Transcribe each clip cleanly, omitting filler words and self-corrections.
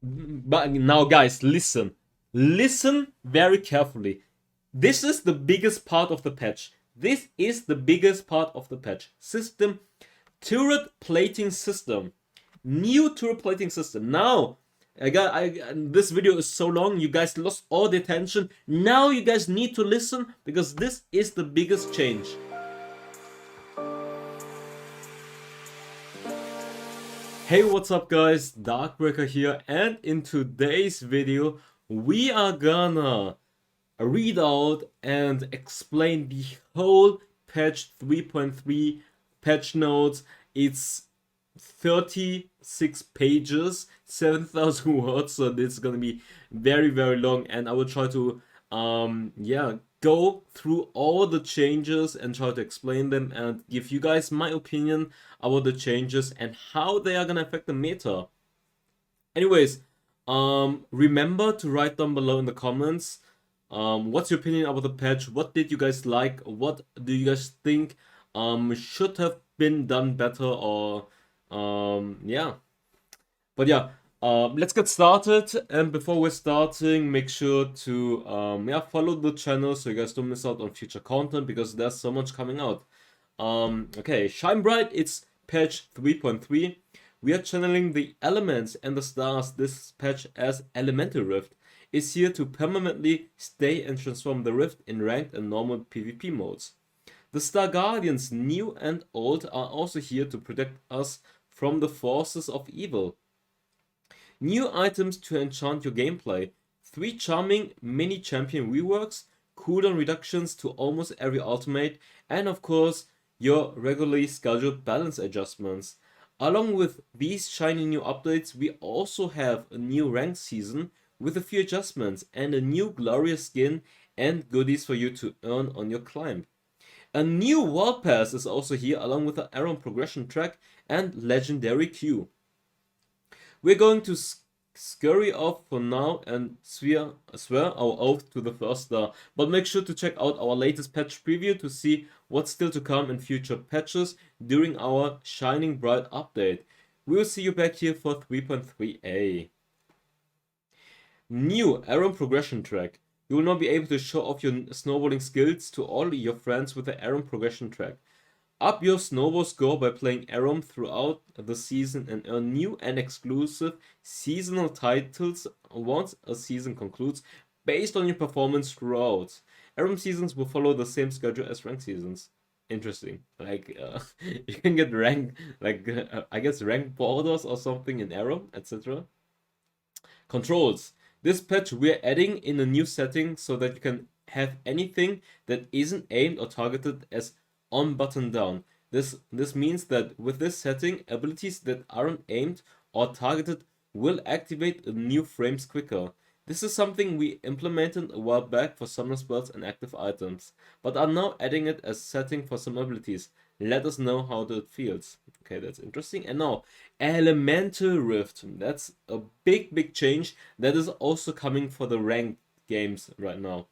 But now, guys, listen. Listen very carefully. This is the biggest part of the patch. This is the biggest part of the patch. System, turret plating system. New turret plating system. Now, this video is so long, you guys lost all the attention. Now you guys need to listen, because this is the biggest change. Hey, what's up guys, Darkbreaker here, and in today's video we are gonna read out and explain the whole patch 3.3 patch notes. It's 36 pages, 7,000 words, so this is gonna be very long, and I will try to go through all the changes and try to explain them and give you guys my opinion about the changes and how they are gonna affect the meta. Anyways, remember to write down below in the comments what's your opinion about the patch. What did you guys like? What do you guys think should have been done better? Or let's get started. And before we're starting, make sure to follow the channel so you guys don't miss out on future content, because there's so much coming out. Okay, Shine Bright, it's patch 3.3. We are channeling the elements and the stars. This patch, as Elemental Rift, is here to permanently stay and transform the Rift in ranked and normal PvP modes. The Starguardians, new and old, are also here to protect us from the forces of evil. New items to enchant your gameplay. 3 charming mini champion reworks, cooldown reductions to almost every ultimate, and of course your regularly scheduled balance adjustments. Along with these shiny new updates, we also have a new ranked season with a few adjustments and a new glorious skin and goodies for you to earn on your climb. A new world pass is also here, along with an Aron progression track and legendary queue. We're going to scurry off for now and swear our oath to the first star. But make sure to check out our latest patch preview to see what's still to come in future patches during our Shining Bright update. We will see you back here for 3.3a. New Aron progression track. You will now be able to show off your snowballing skills to all your friends with the Aron progression track. Up your snowball score by playing Aron throughout the season and earn new and exclusive seasonal titles once a season concludes, based on your performance throughout. Aron seasons will follow the same schedule as ranked seasons. Interesting. Like, you can get rank, like, I guess rank borders or something in Aron, etc. Controls. This patch we're adding in a new setting so that you can have anything that isn't aimed or targeted as on button down. This means that with this setting, abilities that aren't aimed or targeted will activate new frames quicker. This is something we implemented a while back for summoner spells and active items, but are now adding it as setting for some abilities. Let us know how that feels. Okay, that's interesting. And now, Elemental Rift. That's a big change that is also coming for the ranked games right now.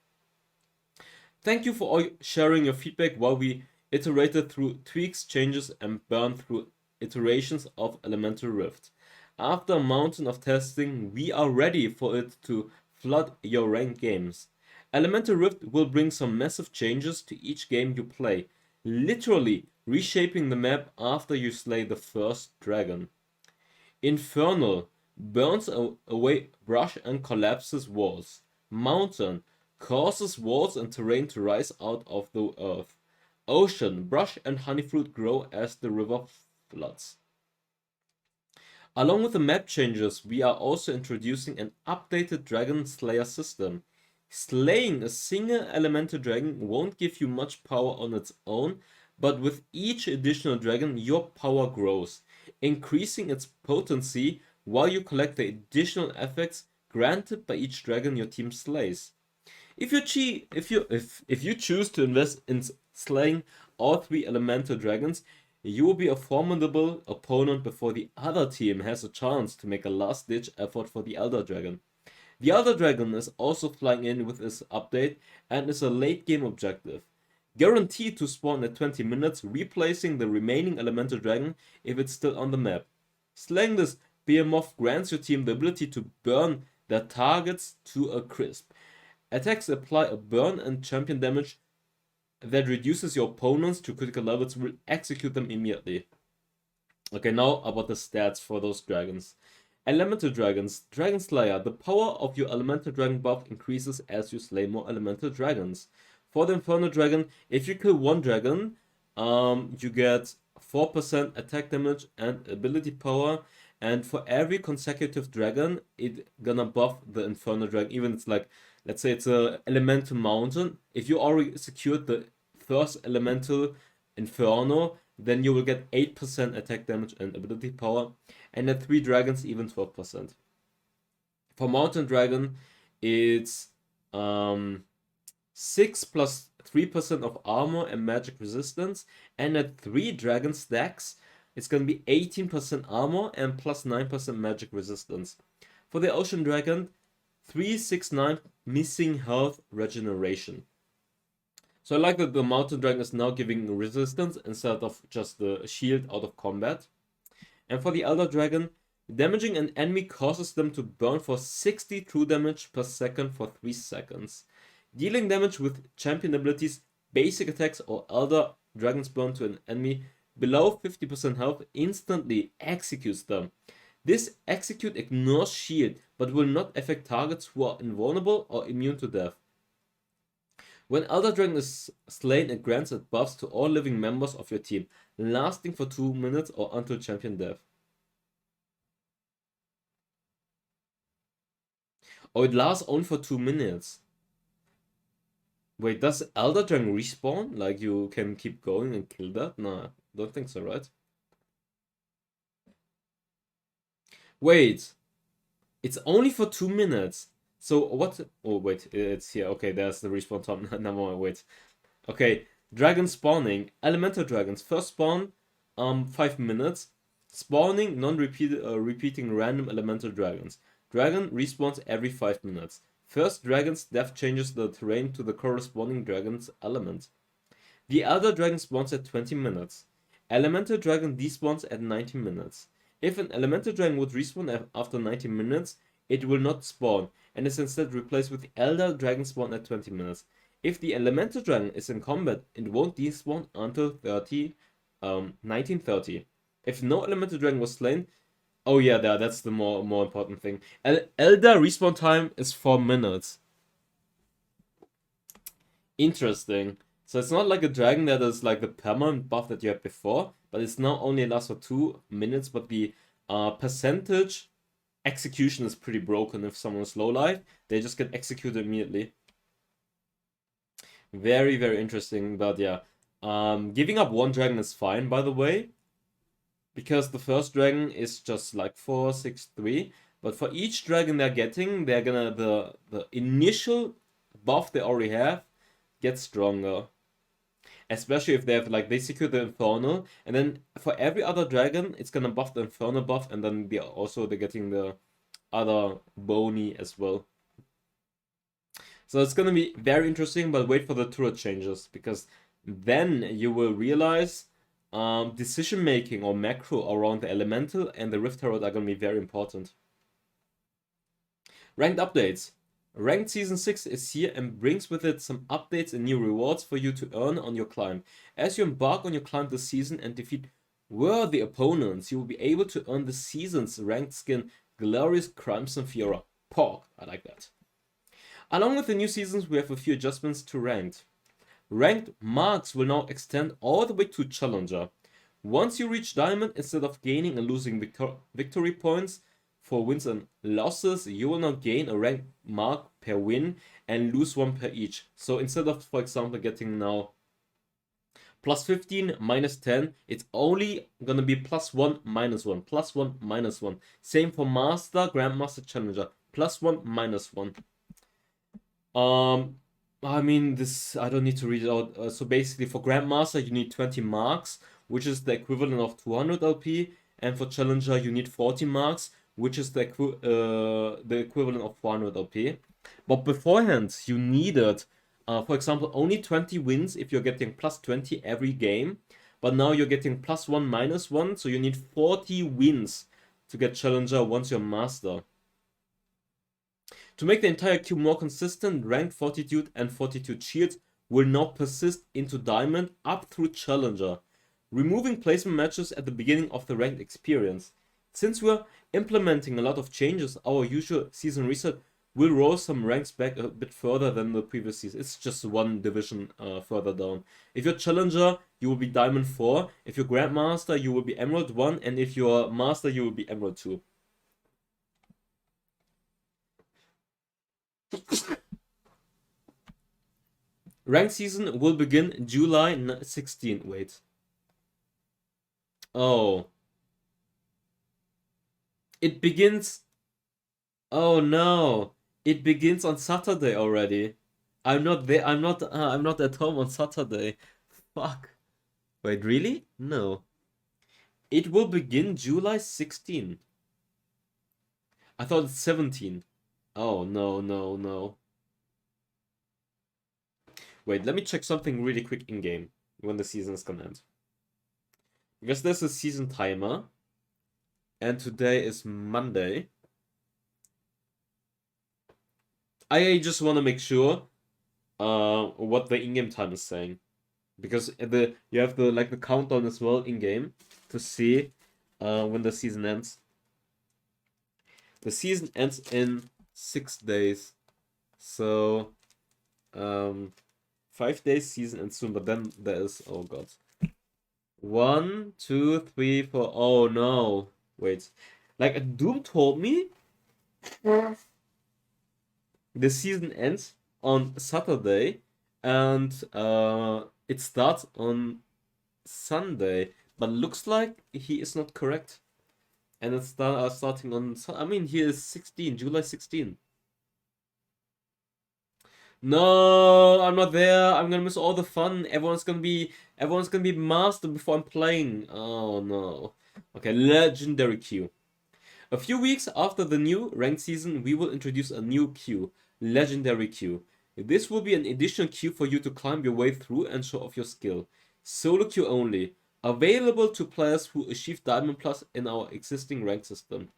Thank you for all sharing your feedback while we iterated through tweaks, changes, and burned through iterations of Elemental Rift. After a mountain of testing, we are ready for it to flood your ranked games. Elemental Rift will bring some massive changes to each game you play, literally reshaping the map after you slay the first dragon. Infernal burns away brush and collapses walls. Mountain causes walls and terrain to rise out of the earth. Ocean, brush and honeyfruit grow as the river floods. Along with the map changes, we are also introducing an updated Dragon Slayer system. Slaying a single elemental dragon won't give you much power on its own, but with each additional dragon your power grows, increasing its potency while you collect the additional effects granted by each dragon your team slays. If you choose to invest in slaying all 3 elemental dragons, you will be a formidable opponent before the other team has a chance to make a last-ditch effort for the Elder Dragon. The Elder Dragon is also flying in with this update and is a late-game objective. Guaranteed to spawn at 20 minutes, replacing the remaining elemental dragon if it's still on the map. Slaying this Behemoth grants your team the ability to burn their targets to a crisp. Attacks apply a burn and champion damage that reduces your opponents to critical levels will execute them immediately. Okay, now about the stats for those dragons. Elemental dragons. Dragon Slayer. The power of your elemental dragon buff increases as you slay more elemental dragons. For the Inferno Dragon, if you kill one dragon, you get 4% attack damage and ability power. And for every consecutive dragon, it gonna buff the Inferno Dragon. Even it's like, let's say it's a elemental mountain. If you already secured the first elemental Inferno, then you will get 8% attack damage and ability power. And at 3 dragons, even 12%. For Mountain Dragon, it's 6 plus 3% of armor and magic resistance. And at 3 dragon stacks, it's going to be 18% armor and plus 9% magic resistance. For the Ocean Dragon, 369 missing health regeneration. So I like that the Mountain Dragon is now giving resistance instead of just the shield out of combat. And for the Elder Dragon, damaging an enemy causes them to burn for 60 true damage per second for 3 seconds. Dealing damage with champion abilities, basic attacks, or Elder Dragon's burn to an enemy below 50% health instantly executes them. This execute ignores shield, but will not affect targets who are invulnerable or immune to death. When Elder Dragon is slain, it grants its buffs to all living members of your team, lasting for 2 minutes or until champion death. Oh, it lasts only for 2 minutes. Wait, does Elder Dragon respawn? Like you can keep going and kill that? Nah, don't think so, right? Wait, it's only for 2 minutes. So what? Oh wait, it's here. Okay, there's the respawn time. Never mind. Wait. Okay, dragon spawning. Elemental dragons first spawn, 5 minutes. Spawning repeating random elemental dragons. Dragon respawns every 5 minutes. First dragon's death changes the terrain to the corresponding dragon's element. The Elder Dragon spawns at 20 minutes. Elemental Dragon despawns at 90 minutes. If an Elemental Dragon would respawn after 90 minutes, it will not spawn, and is instead replaced with the Elder Dragon spawn at 20 minutes. If the Elemental Dragon is in combat, it won't despawn until 1930. If no Elemental Dragon was slain, oh yeah, that's the more important thing. Elder respawn time is 4 minutes. Interesting. So it's not like a dragon that is like the permanent buff that you had before, but it's now only lasts for 2 minutes, but the percentage execution is pretty broken. If someone is low life, they just get executed immediately. Very, very interesting, but yeah. Giving up 1 dragon is fine, by the way, because the first dragon is just like 4, 6, 3. But for each dragon they're getting, they're gonna the initial buff they already have get stronger. Especially if they have they secure the Infernal, and then for every other dragon it's gonna buff the Infernal buff, and then they're getting the other bony as well. So it's gonna be very interesting, but wait for the turret changes, because then you will realize decision making or macro around the elemental and the Rift turret are gonna be very important. Ranked updates. Ranked Season 6 is here and brings with it some updates and new rewards for you to earn on your climb. As you embark on your climb this season and defeat worthy opponents, you will be able to earn the season's ranked skin, Glorious Crimson Fiora. Pork, I like that. Along with the new seasons, we have a few adjustments to Ranked. Ranked marks will now extend all the way to Challenger. Once you reach Diamond, instead of gaining and losing victory points for wins and losses, you will now gain a rank mark per win and lose 1 per each. So instead of, for example, getting now plus 15, minus 10, it's only gonna be plus 1, minus 1, plus 1, minus 1. Same for Master, Grandmaster, Challenger, plus 1, minus 1. I mean, this, I don't need to read it out. So basically for Grandmaster, you need 20 marks, which is the equivalent of 200 LP. And for Challenger, you need 40 marks, which is the equivalent of 400 LP. But beforehand, you needed, for example, only 20 wins if you're getting plus 20 every game. But now you're getting plus 1, minus 1, so you need 40 wins to get Challenger once you're Master. To make the entire queue more consistent, Ranked Fortitude and Fortitude Shields will now persist into Diamond up through Challenger, removing placement matches at the beginning of the Ranked experience. Since we're implementing a lot of changes, our usual season reset will roll some ranks back a bit further than the previous season. It's just one division further down. If you're Challenger, you will be Diamond 4. If you're Grandmaster, you will be Emerald 1. And if you're Master, you will be Emerald 2. Rank season will begin July 16. Wait. Oh. It begins... Oh no. It begins on Saturday already. I'm not there. I'm not at home on Saturday. Fuck. Wait, really? No. It will begin July 16. I thought it's 17. Oh, no, no, no. Wait, let me check something really quick in-game when the season is gonna end. Because there's a season timer. And today is Monday. I just want to make sure what the in-game time is saying. Because you have the countdown as well in-game to see when the season ends. The season ends in 6 days. So 5 days season ends soon, but then there is, oh god. 1, 2, 3, 4. Oh no. Wait. Like Doom told me the season ends on Saturday and it starts on Sunday, but looks like he is not correct. And it's starting on... I mean, he is 16, July 16. No, I'm not there. I'm gonna miss all the fun. Everyone's gonna be master before I'm playing. Oh no. Okay, legendary queue. A few weeks after the new ranked season, we will introduce a new queue, legendary queue. This will be an additional queue for you to climb your way through and show off your skill. Solo queue only. Available to players who achieve Diamond Plus in our existing rank system.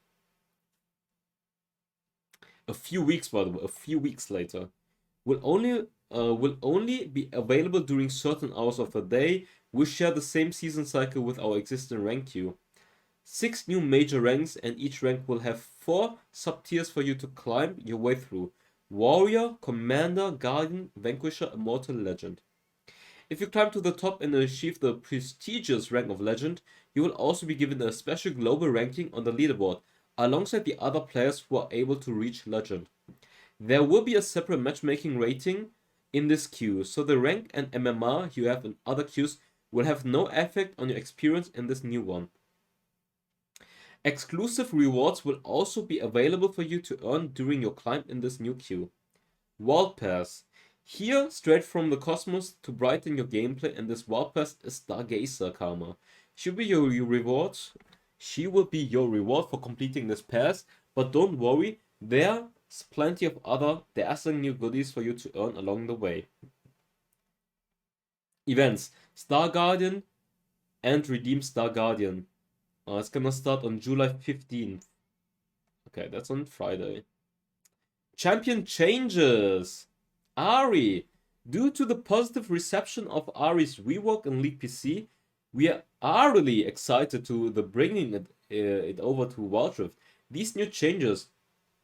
A few weeks, by the way, a few weeks later. Will only be available during certain hours of the day. We share the same season cycle with our existing rank queue. 6 new major ranks, and each rank will have 4 sub-tiers for you to climb your way through. Warrior, Commander, Guardian, Vanquisher, Immortal, Legend. If you climb to the top and achieve the prestigious rank of Legend, you will also be given a special global ranking on the leaderboard, alongside the other players who are able to reach Legend. There will be a separate matchmaking rating in this queue, so the rank and MMR you have in other queues will have no effect on your experience in this new one. Exclusive rewards will also be available for you to earn during your climb in this new queue. Wild Pass. Here, straight from the cosmos to brighten your gameplay, and this Wild Pass is Stargazer Karma. She will be your reward. She will be your reward for completing this pass, but don't worry, there's plenty of other dazzling new goodies for you to earn along the way. Events. Starguardian and Redeem Starguardian. It's gonna start on July 15th. Okay, that's on Friday. Champion Changes. Ahri. Due to the positive reception of Ahri's rework in League PC, we are really excited to bringing it over to wildrift. These new changes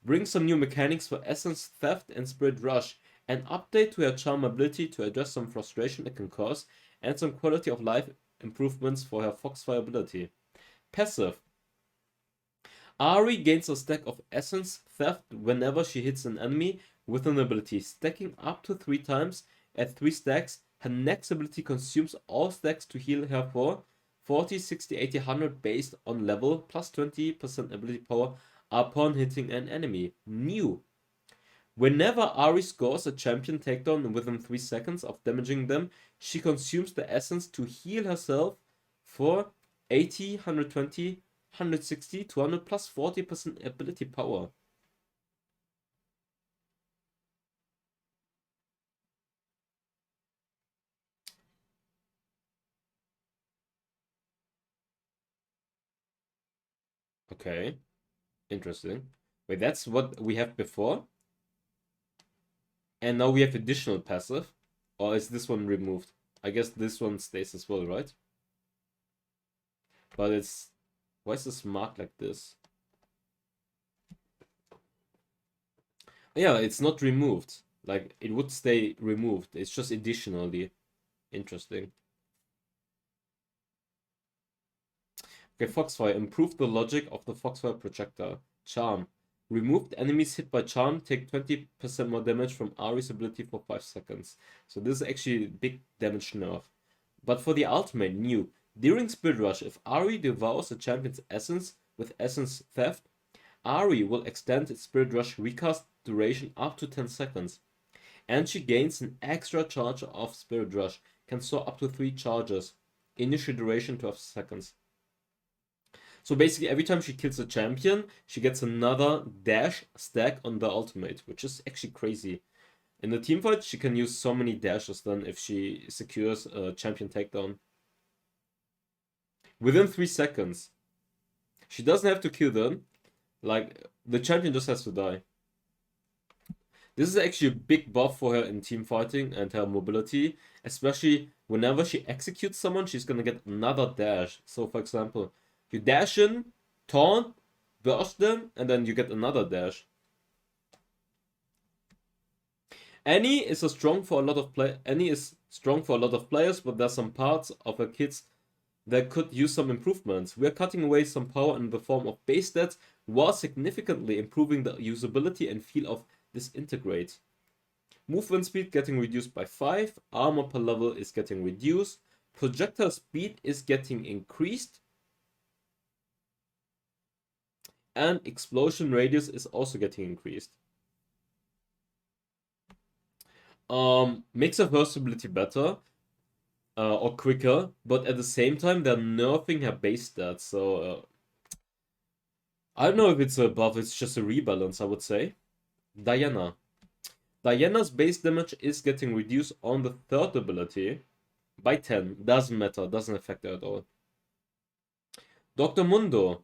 bring some new mechanics for Essence Theft and Spirit Rush, an update to her charm ability to address some frustration it can cause, and some quality of life improvements for her Foxfire ability. Passive. Ahri gains a stack of Essence Theft whenever she hits an enemy with an ability, stacking up to 3 times. At 3 stacks, her next ability consumes all stacks to heal her for 40, 60, 80, 100 based on level, plus 20% ability power upon hitting an enemy. New. Whenever Ahri scores a champion takedown within 3 seconds of damaging them, she consumes the essence to heal herself for 80, 120, 160, 200 plus 40% ability power. Okay, interesting. Wait, that's what we have before? And now we have additional passive? Or is this one removed? I guess this one stays as well, right? But it's... Why is this marked like this? Yeah, it's not removed. Like, it would stay removed. It's just additionally. Interesting. Okay, Foxfire. Improve the logic of the Foxfire projectile. Charm. Removed enemies hit by Charm take 20% more damage from Ahri's ability for 5 seconds. So this is actually a big damage nerf. But for the ultimate, new. During Spirit Rush, if Ahri devours a champion's essence with Essence Theft, Ahri will extend its Spirit Rush recast duration up to 10 seconds. And she gains an extra charge of Spirit Rush, can store up to 3 charges. Initial duration 12 seconds. So basically, every time she kills a champion, she gets another dash stack on the ultimate, which is actually crazy. In the team fight, she can use so many dashes then if she secures a champion takedown. Within 3 seconds. She doesn't have to kill them. Like, the champion just has to die. This is actually a big buff for her in team fighting and her mobility. Especially whenever she executes someone, she's gonna get another dash. So for example, you dash in, taunt, burst them, and then you get another dash. Annie is strong for a lot of players, but there's some parts of her kits that could use some improvements. We are cutting away some power in the form of base stats while significantly improving the usability and feel of Disintegrate. Movement speed getting reduced by 5, armor per level is getting reduced, projectile speed is getting increased, and explosion radius is also getting increased. Makes her versatility better, or quicker, but at the same time they're nerfing her base stats, so I don't know if it's a buff, it's just a rebalance, I would say. Diana. Diana's base damage is getting reduced on the third ability by 10. Doesn't matter, doesn't affect her at all. Dr. Mundo.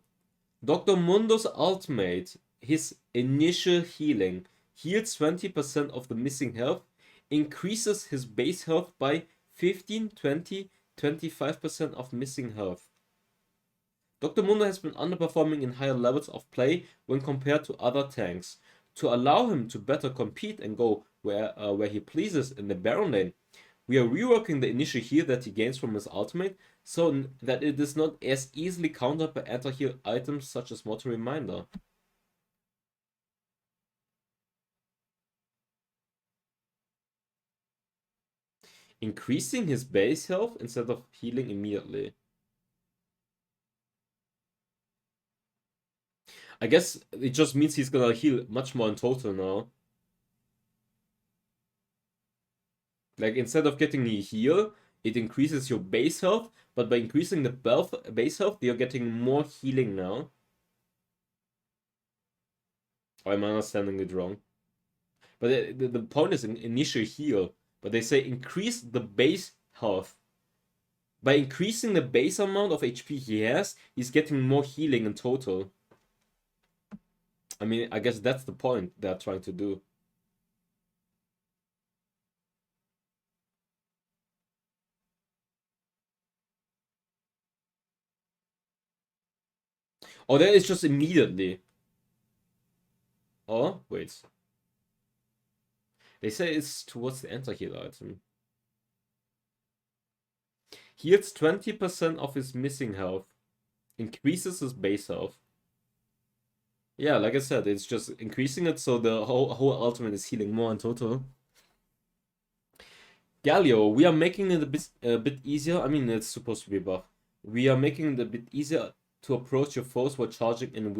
Dr. Mundo's ultimate, his initial healing, heals 20% of the missing health, increases his base health by 15, 20, 25% of missing health. Dr. Mundo has been underperforming in higher levels of play when compared to other tanks. To allow him to better compete and go where he pleases in the Baron lane, we are reworking the initial heal that he gains from his ultimate so that it is not as easily countered by anti-heal items such as Mortal Reminder. Increasing his base health instead of healing immediately. I guess it just means he's gonna heal much more in total now. Like, instead of getting a heal, it increases your base health, but by increasing the base health, you're getting more healing now. Or am I understanding it wrong? But the point is an initial heal. But they say increase the base health. By increasing the base amount of HP he has, he's getting more healing in total. I mean, I guess that's the point they're trying to do. Oh, that is just immediately. Oh, wait. They say it's towards the anti-heal item. Heals 20% of his missing health. Increases his base health. Yeah, like I said, it's just increasing it so the whole ultimate is healing more in total. Galio, we are making it a bit easier. I mean, it's supposed to be a buff. We are making it a bit easier to approach your foes while charging in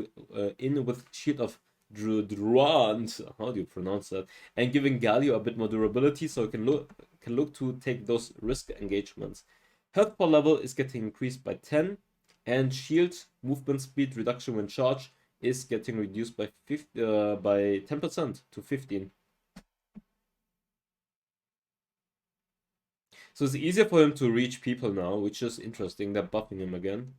with Shield of Druand. How do you pronounce that? And giving Galio a bit more durability so it can look to take those risk engagements. Health per level is getting increased by 10, and shield movement speed reduction when charged is getting reduced by 10% to 15. So it's easier for him to reach people now, which is interesting. They're buffing him again.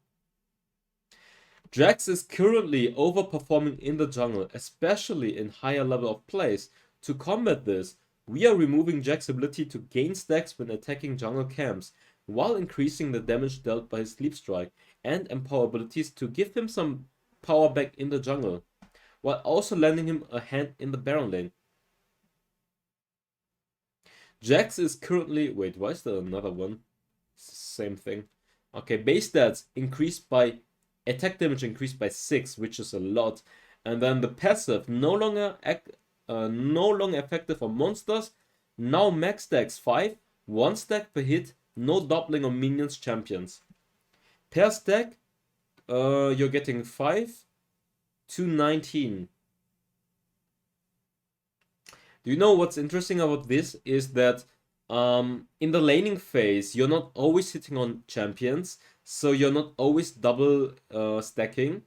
Jax is currently overperforming in the jungle, especially in higher level of plays. To combat this, we are removing Jax's ability to gain stacks when attacking jungle camps, while increasing the damage dealt by his Sleep Strike and Empower abilities to give him some power back in the jungle, while also lending him a hand in the Baron lane. Jax is currently... Wait, why is there another one? Same thing. Okay, base stats increased by... Attack damage increased by 6, which is a lot. And then the passive, no longer effective on monsters. Now max stacks 5, 1 stack per hit, no doubling on minions champions. Per stack, you're getting 5 to 19. Do you know what's interesting about this is that in the laning phase, you're not always hitting on champions, so you're not always double stacking.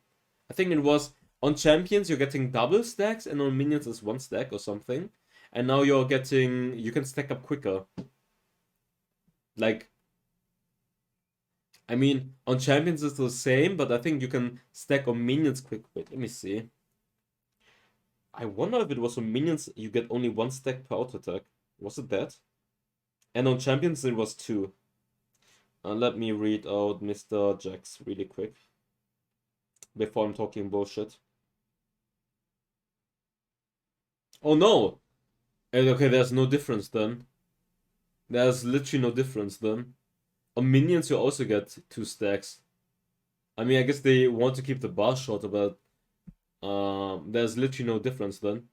I think it was on champions you're getting double stacks, and on minions is 1 stack or something. And now you can stack up quicker. Like, I mean, on champions it's the same, but I think you can stack on minions quick. Wait, let me see. I wonder if it was on minions you get only 1 stack per auto attack. Was it that? And on champions it was 2. Let me read out Mr. Jax really quick before I'm talking bullshit. Oh no! Okay, there's no difference then. There's literally no difference then. On minions you also get 2 stacks. I mean, I guess they want to keep the bar shorter, but there's literally no difference then.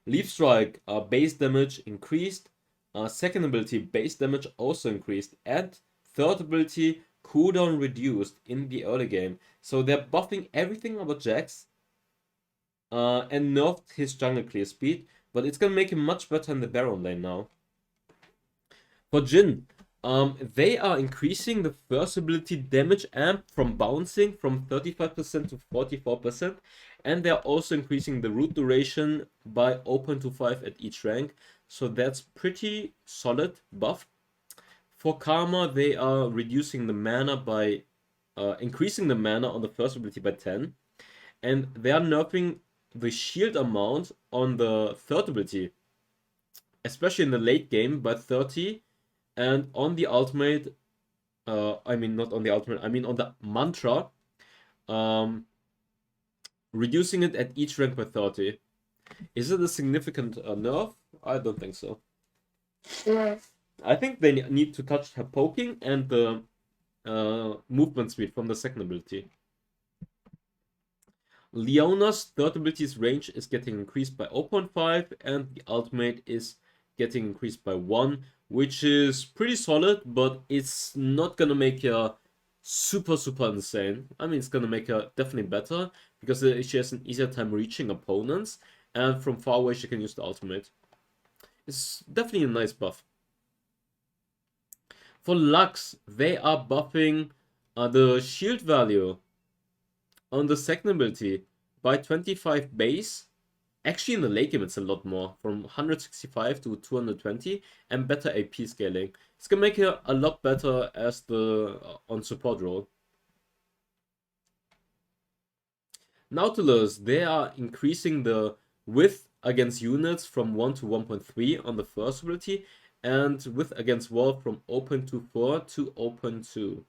Leaf Strike, base damage increased. Second ability, base damage also increased. And third ability, cooldown reduced in the early game. So they're buffing everything about Jax. And nerfed his jungle clear speed. But it's gonna make him much better in the Baron lane now. For Jhin, they are increasing the first ability damage amp from bouncing from 35% to 44%. And they're also increasing the root duration by 0.25 at each rank. So that's pretty solid buff. For Karma, they are reducing the mana by... increasing the mana on the first ability by 10. And they are nerfing the shield amount on the third ability, especially in the late game, by 30. And on the ultimate... I mean, not on the ultimate, I mean on the mantra... reducing it at each rank by 30. Is it a significant nerf? I don't think so. Yeah. I think they need to touch her poking and the movement speed from the second ability. Leona's third ability's range is getting increased by 0.5 and the ultimate is getting increased by 1, which is pretty solid, but it's not gonna make her super insane. I mean, it's gonna make her definitely better because she has an easier time reaching opponents, and from far away she can use the ultimate. It's definitely a nice buff. For Lux, they are buffing the shield value on the second ability by 25 base. Actually, in the late game, it's a lot more, from 165 to 220, and better AP scaling. It's gonna make her a lot better as the on support role. Nautilus, they are increasing the width against units from 1 to 1.3 on the first ability, and width against wall from 0.24 to 0.2.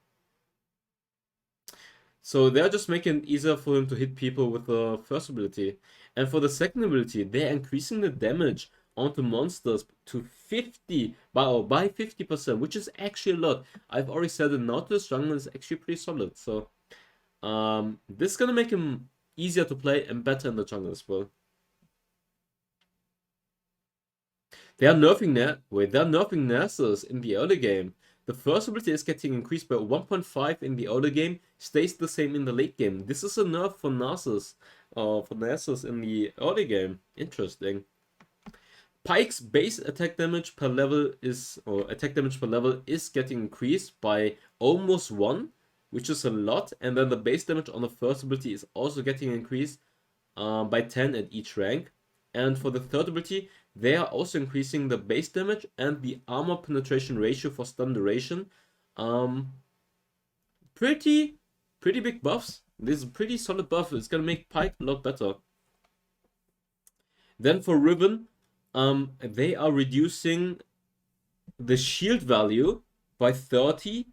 So they're just making it easier for him to hit people with the first ability. And for the second ability, they're increasing the damage onto monsters to 50 by 50%, which is actually a lot. I've already said that Nautilus jungle is actually pretty solid. So this is gonna make him easier to play and better in the jungle as well. They are nerfing Nasus in the early game. The first ability is getting increased by 1.5 in the early game, stays the same in the late game. This is a nerf for Nasus, in the early game. Interesting. Pyke's base attack damage per level is getting increased by almost 1, which is a lot. And then the base damage on the first ability is also getting increased by 10 at each rank. And for the third ability, they are also increasing the base damage and the armor penetration ratio for stun duration. Pretty big buffs. This is a pretty solid buff. It's gonna make Pyke a lot better. Then for Riven, they are reducing the shield value by 30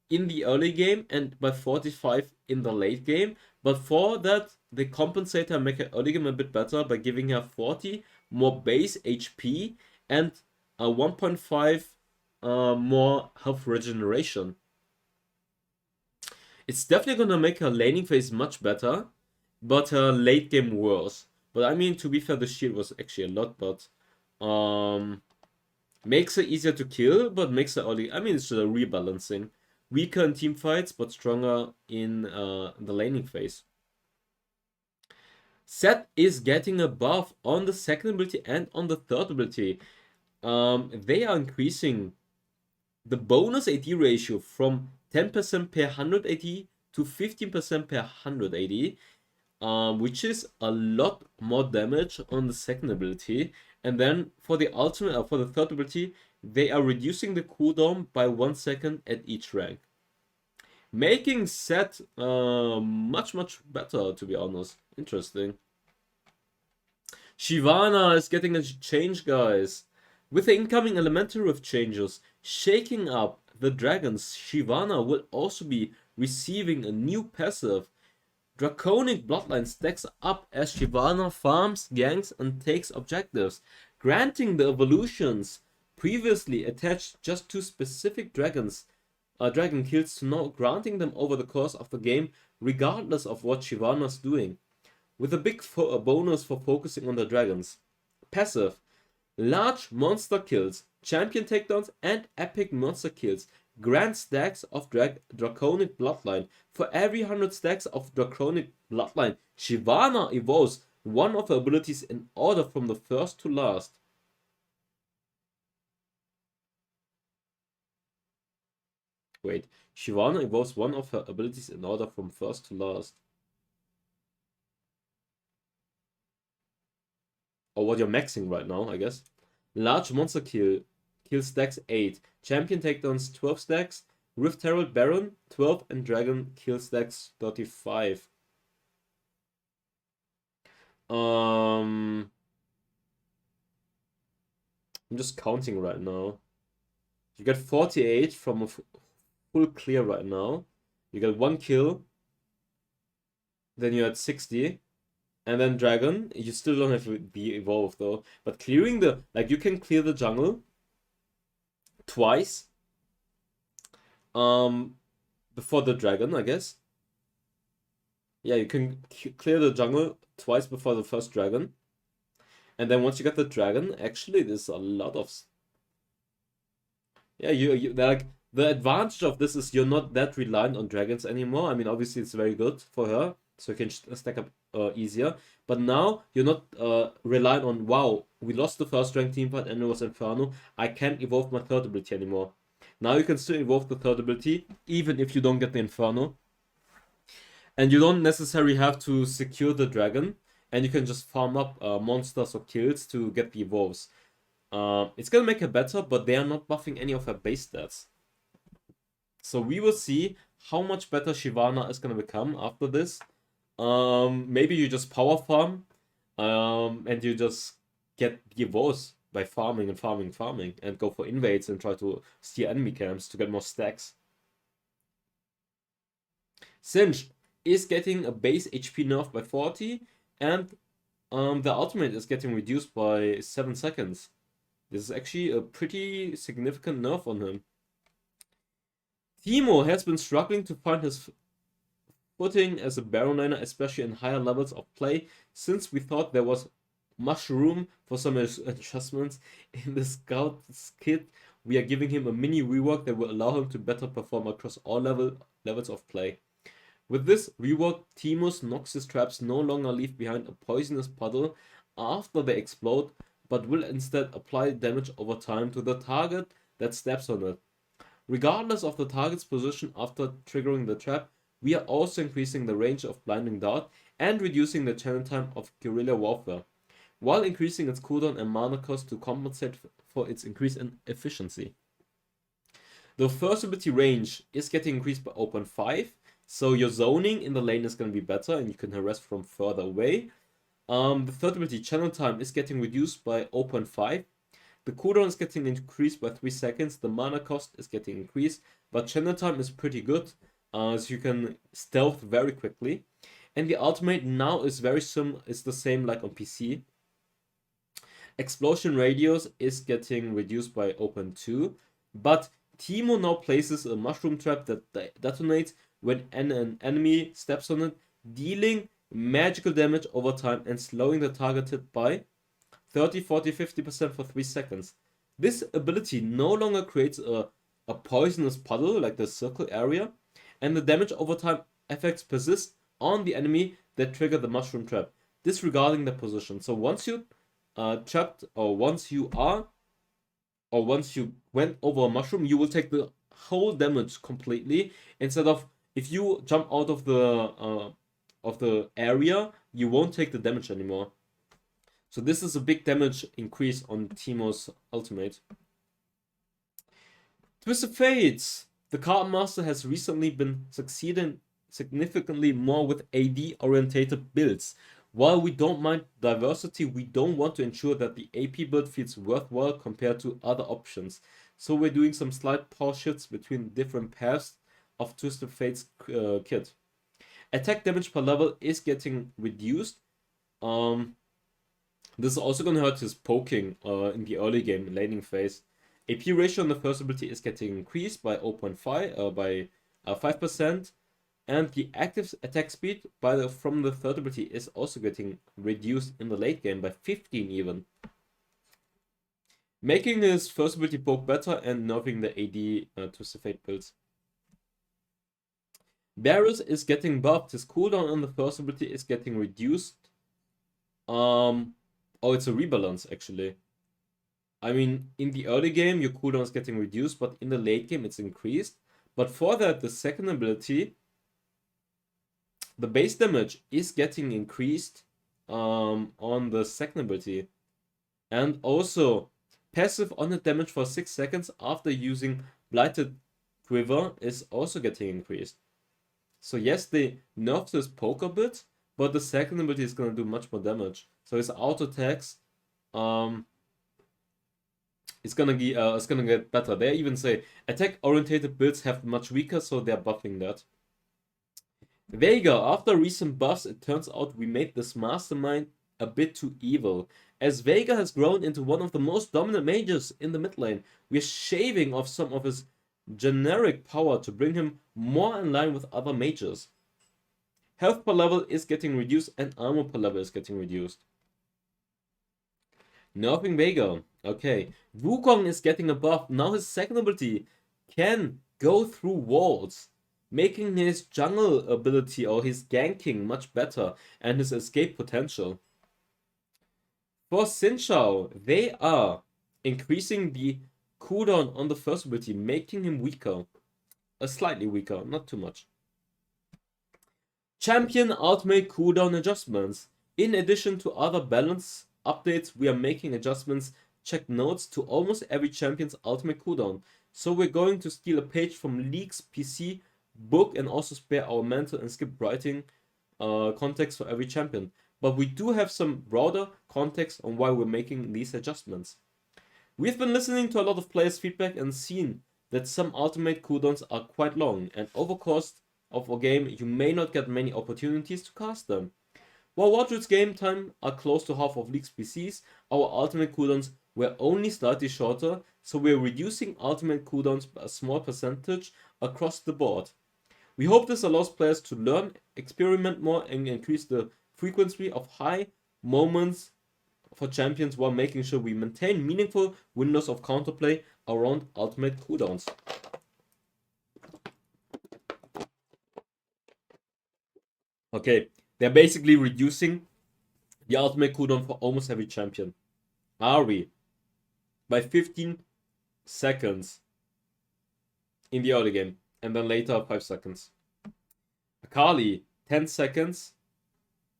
in the early game and by 45 in the late game. But for that, they compensate her, make her early game a bit better by giving her 40 more base HP and 1.5 more health regeneration. It's definitely gonna make her laning phase much better, but her late game worse. But I mean, to be fair, the shield was actually a lot, but makes her easier to kill, but makes her early. I mean, it's just a rebalancing. Weaker in team fights, but stronger in the laning phase. Set is getting a buff on the second ability and on the third ability. They are increasing the bonus AD ratio from 10% per 100 AD to 15% per 100 AD, which is a lot more damage on the second ability. And then for the ultimate, for the third ability, they are reducing the cooldown by 1 second at each rank, making Set much better, to be honest. Interesting. Shyvana is getting a change, guys. With the incoming elemental rift changes shaking up the dragons, Shyvana will also be receiving a new passive. Draconic Bloodline stacks up as Shyvana farms, ganks, and takes objectives, granting the evolutions previously attached just to specific dragon kills to now granting them over the course of the game, regardless of what Shyvana's doing, with a big bonus for focusing on the dragons. Passive: large monster kills, champion takedowns, and epic monster kills grant stacks of Draconic Bloodline. For every 100 stacks of Draconic Bloodline, Shyvana evolves one of her abilities in order from the first to last. Wait, Shyvana evolves one of her abilities in order from first to last. Or what you're maxing right now, I guess. Large monster kill stacks 8. Champion takedowns 12 stacks. Rift Herald Baron 12 and Dragon kill stacks 35. I'm just counting right now. You get 48 from a full clear right now. You get 1 kill. Then you're at 60. And then Dragon, you still don't have to be evolved though. But clearing the, like, you can clear the jungle twice before the Dragon, I guess. Yeah, you can clear the jungle twice before the first Dragon. And then once you get the Dragon, actually there's a lot of... Yeah, you like, the advantage of this is you're not that reliant on dragons anymore. I mean, obviously it's very good for her, so you can stack up easier. But now you're not reliant on, wow, we lost the first rank team fight and it was Inferno. I can't evolve my third ability anymore. Now you can still evolve the third ability, even if you don't get the Inferno. And you don't necessarily have to secure the dragon, and you can just farm up monsters or kills to get the evolves. It's gonna make her better, but they are not buffing any of her base stats. So we will see how much better Shyvana is gonna become after this. Maybe you just power farm, and you just get the evolves by farming and go for invades and try to steer enemy camps to get more stacks. Singed is getting a base HP nerf by 40, and the ultimate is getting reduced by 7 seconds. This is actually a pretty significant nerf on him. Teemo has been struggling to find his footing as a Baron laner, especially in higher levels of play, since we thought there was much room for some adjustments in the scout kit. We are giving him a mini rework that will allow him to better perform across all levels of play. With this rework, Teemo's Noxus traps no longer leave behind a poisonous puddle after they explode, but will instead apply damage over time to the target that steps on it. Regardless of the target's position after triggering the trap, we are also increasing the range of Blinding Dart and reducing the channel time of Guerrilla Warfare, while increasing its cooldown and mana cost to compensate for its increase in efficiency. The first ability range is getting increased by 0.5, So your zoning in the lane is going to be better and you can harass from further away. The third ability, channel time, is getting reduced by 0.5. The cooldown is getting increased by 3 seconds. The mana cost is getting increased. But channel time is pretty good, so you can stealth very quickly. And the ultimate now is it's the same like on PC. Explosion radius is getting reduced by 0.2. But Teemo now places a mushroom trap that detonates when an enemy steps on it, dealing magical damage over time and slowing the targeted by 30, 40, 50% for 3 seconds. This ability no longer creates a poisonous puddle like the circle area, and the damage over time effects persist on the enemy that trigger the mushroom trap, disregarding the position. So once you trapped, or once you went over a mushroom, you will take the whole damage completely, instead of if you jump out of the area, you won't take the damage anymore. So this is a big damage increase on Teemo's ultimate. Twisted Fates. The card master has recently been succeeding significantly more with AD-orientated builds. While we don't mind diversity, we don't want to ensure that the AP build feels worthwhile compared to other options. So we're doing some slight power shifts between different paths of Twisted Fates kit. Attack damage per level is getting reduced. This is also going to hurt his poking in the early game laning phase. AP ratio on the first ability is getting increased by 0.5 by 5%, and the active attack speed from the third ability is also getting reduced in the late game by 15 even, making his first ability poke better and nerfing the AD Twisted Fate builds. Varus is getting buffed. His cooldown on the first ability is getting reduced. Oh, it's a rebalance actually. I mean, in the early game, your cooldown is getting reduced, but in the late game, it's increased. But for that, the second ability, the base damage is getting increased on the second ability. And also, passive on the damage for 6 seconds after using Blighted Quiver is also getting increased. So yes, they nerfed his poke a bit, but the second ability is going to do much more damage. So his auto attacks, it's gonna get better. They even say attack-orientated builds have much weaker, so they're buffing that. Veigar, after recent buffs, it turns out we made this mastermind a bit too evil. As Veigar has grown into one of the most dominant mages in the mid lane, we're shaving off some of his generic power to bring him more in line with other mages. Health per level is getting reduced and armor per level is getting reduced. Nerfing Veigar. Okay. Wukong is getting a buff. Now his second ability can go through walls, making his jungle ability or his ganking much better and his escape potential. For Xin Zhao, they are increasing the cooldown on the first ability, making him weaker. Slightly weaker, not too much. Champion Ultimate Cooldown Adjustments. In addition to other balance updates, we are making adjustments, check notes to almost every champion's ultimate cooldown. So we're going to steal a page from League's PC book and also spare our mental and skip writing context for every champion. But we do have some broader context on why we're making these adjustments. We've been listening to a lot of players' feedback and seen that some ultimate cooldowns are quite long, and over course of a game you may not get many opportunities to cast them. While Wildrift's game time are close to half of League's PCs, our ultimate cooldowns were only slightly shorter, so we're reducing ultimate cooldowns by a small percentage across the board. We hope this allows players to learn, experiment more, and increase the frequency of high moments for champions while making sure we maintain meaningful windows of counterplay around ultimate cooldowns. Okay, they're basically reducing the ultimate cooldown for almost every champion. Ahri by 15 seconds in the early game, and then later 5 seconds. Akali 10 seconds,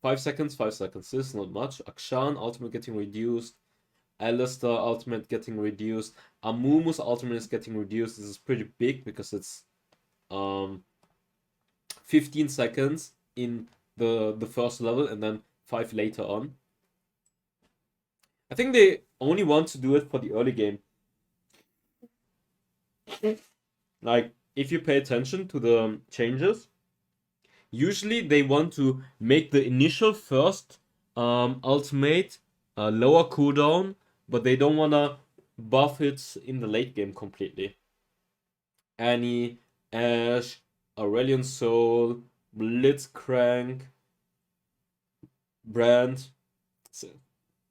5 seconds, 5 seconds. This is not much. Akshan ultimate getting reduced. Alistair ultimate getting reduced. Amumu's ultimate is getting reduced. This is pretty big because it's 15 seconds in the first level and then 5 later on. I think they only want to do it for the early game. Like, if you pay attention to the changes, usually they want to make the initial first ultimate lower cooldown, but they don't want to buff it in the late game completely. Annie, Ashe, Aurelion Soul, Blitzcrank, Brand.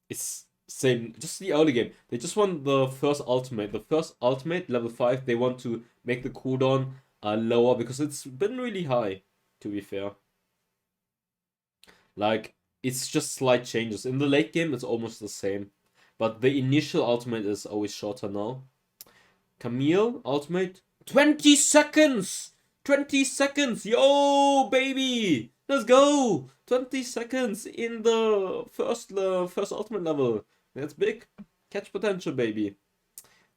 It's same, just the early game. They just want the first ultimate. The first ultimate, level 5, they want to make the cooldown lower because it's been really high, to be fair. Like, it's just slight changes. In the late game, it's almost the same. But the initial ultimate is always shorter now. Camille, ultimate, 20 seconds! 20 seconds! Yo, baby! Let's go! 20 seconds in the first ultimate level. That's big. Catch potential, baby.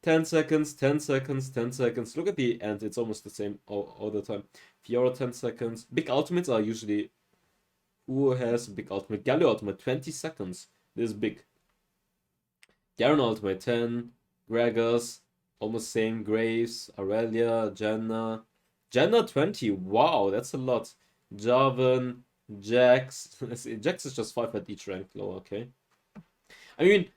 10 seconds, 10 seconds, 10 seconds. Look at the end. It's almost the same all the time. Fiora, 10 seconds. Big ultimates are usually... Who has a big ultimate? Galio ultimate, 20 seconds. This is big. Garen ultimate, 10. Gregors, almost same. Graves, Aurelia, Janna. Janna, 20. Wow, that's a lot. Jarvan, Jax. Jax is just 5 at each rank low, okay. I mean,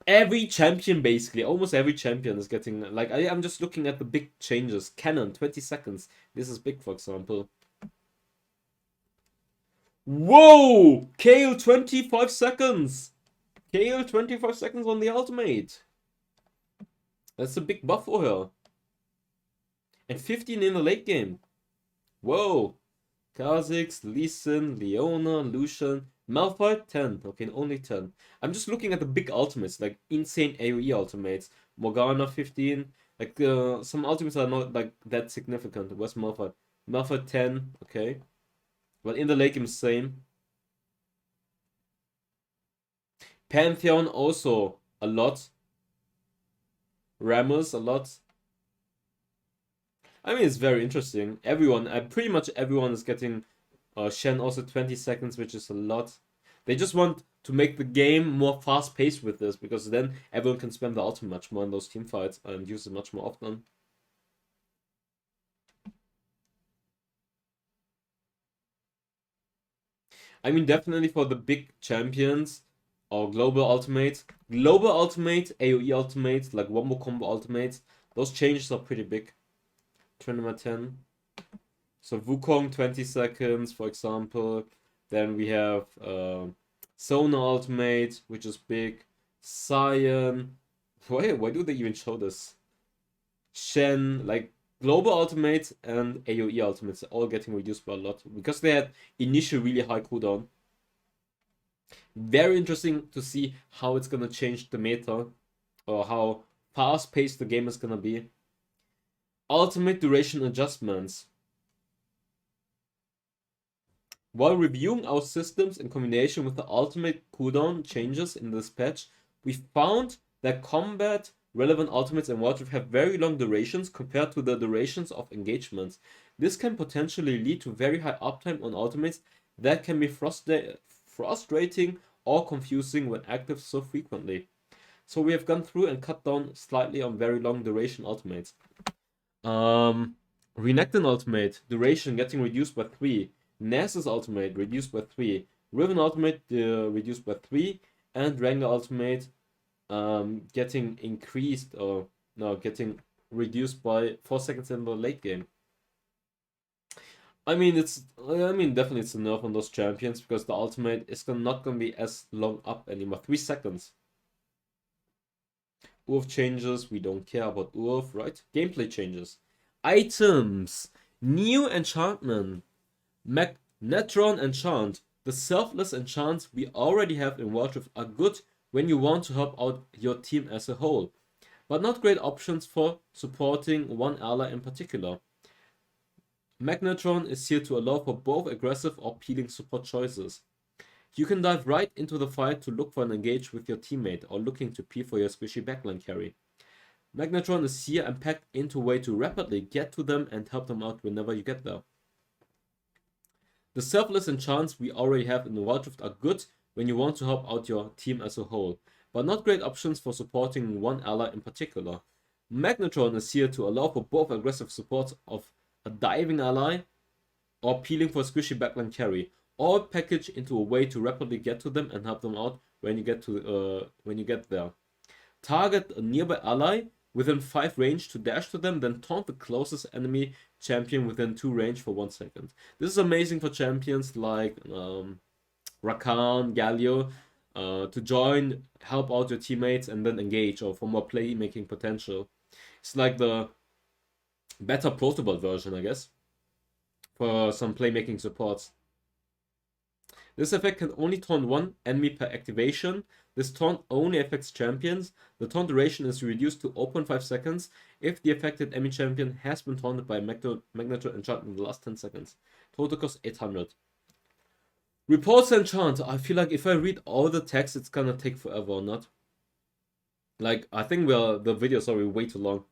every champion basically, almost every champion is getting, like, I'm just looking at the big changes. Cannon, 20 seconds. This is big, for example. Whoa! Kale, 25 seconds. Kale, 25 seconds on the ultimate. That's a big buff for her. And 15 in the late game. Whoa. Kha'Zix, Lee Sin, Leona, Lucian, Malphite, 10. Okay, only 10. I'm just looking at the big ultimates, like insane AoE ultimates. Morgana, 15. Like, some ultimates are not like that significant. Where's Malphite? Malphite, 10. Okay. Well, in the late game, same. Pantheon, also a lot. Rammus, a lot. I mean, it's very interesting. Everyone, pretty much everyone is getting Shen also 20 seconds, which is a lot. They just want to make the game more fast-paced with this, because then everyone can spam the ultimate much more in those team fights and use it much more often. I mean, definitely for the big champions or global ultimates, AoE ultimates, like wombo combo ultimates, those changes are pretty big. Tournament 10. So Wukong 20 seconds, for example. Then we have Sona ultimate, which is big. Sion. Why do they even show this? Shen, like global ultimates and AoE ultimates are all getting reduced by a lot because they had initial really high cooldown. Very interesting to see how it's gonna change the meta or how fast paced the game is gonna be. Ultimate duration adjustments. While reviewing our systems in combination with the ultimate cooldown changes in this patch, we found that combat relevant ultimates and wildrift have very long durations compared to the durations of engagements. This can potentially lead to very high uptime on ultimates that can be frustrating or confusing when active so frequently. So we have gone through and cut down slightly on very long duration ultimates. Renekton ultimate, duration getting reduced by 3. Nasus ultimate reduced by 3. Riven ultimate reduced by 3. And Rengar ultimate getting increased, or no, getting reduced by 4 seconds in the late game. I mean, definitely it's a nerf on those champions because the ultimate is not gonna be as long up anymore. 3 seconds. Urf changes, we don't care about Urf, right? Gameplay changes. Items. New enchantment. Magnetron enchant. The selfless enchants we already have in Wildrift are good when you want to help out your team as a whole, but not great options for supporting one ally in particular. Magnetron is here to allow for both aggressive or peeling support choices. You can dive right into the fight to look for an engage with your teammate or looking to peel for your squishy backline carry. Magnetron is here and packed into a way to rapidly get to them and help them out whenever you get there. The selfless enchants we already have in the wildrift are good when you want to help out your team as a whole, but not great options for supporting one ally in particular. Magnetron is here to allow for both aggressive support of a diving ally or peeling for a squishy backline carry, all packaged into a way to rapidly get to them and help them out when you get there. Target a nearby ally within 5 range to dash to them, then taunt the closest enemy champion within 2 range for 1 second. This is amazing for champions like Rakan, Galio, to join, help out your teammates, and then engage, or for more playmaking potential. It's like the better protobot version, I guess, for some playmaking supports. This effect can only taunt one enemy per activation. This taunt only affects champions. The taunt duration is reduced to 0.5 seconds if the affected enemy champion has been taunted by a Magneto enchantment in the last 10 seconds. Total cost 800. Reports enchant. I feel like if I read all the text, it's gonna take forever or not. Like, I think the video is already way too long.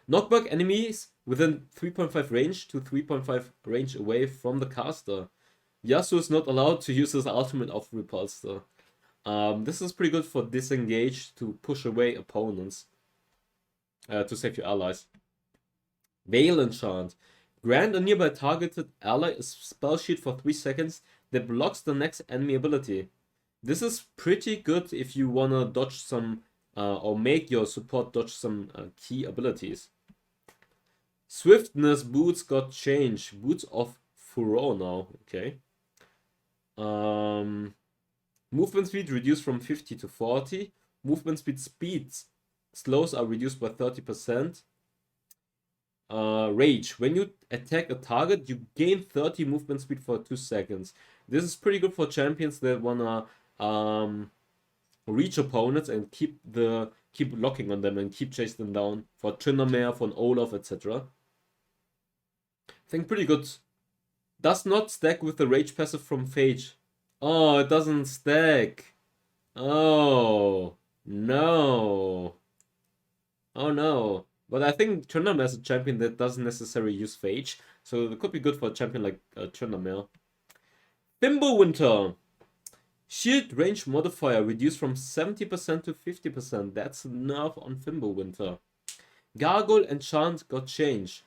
Knockback enemies within 3.5 range to 3.5 range away from the caster. Yasuo is not allowed to use his ultimate of Repulse though. This is pretty good for disengage to push away opponents. To save your allies. Veil enchant. Grant a nearby targeted ally a spell sheet for 3 seconds that blocks the next enemy ability. This is pretty good if you wanna dodge some or make your support dodge some key abilities. Swiftness boots got changed. Boots of Furore now. Okay. Movement speed reduced from 50 to 40. Movement speeds slows are reduced by 30%. Rage. When you attack a target, you gain 30 movement speed for 2 seconds. This is pretty good for champions that wanna reach opponents and keep locking on them and keep chasing them down. For Tryndamere, for an Olaf, etc. I think pretty good. Does not stack with the rage passive from Phage. Oh, it doesn't stack. Oh, no. Oh, no. But I think Tryndamere is a champion that doesn't necessarily use Phage. So it could be good for a champion like Tryndamere. Fimbulwinter. Shield range modifier reduced from 70% to 50%. That's a nerf on Fimbulwinter. Gargoyle enchant got changed.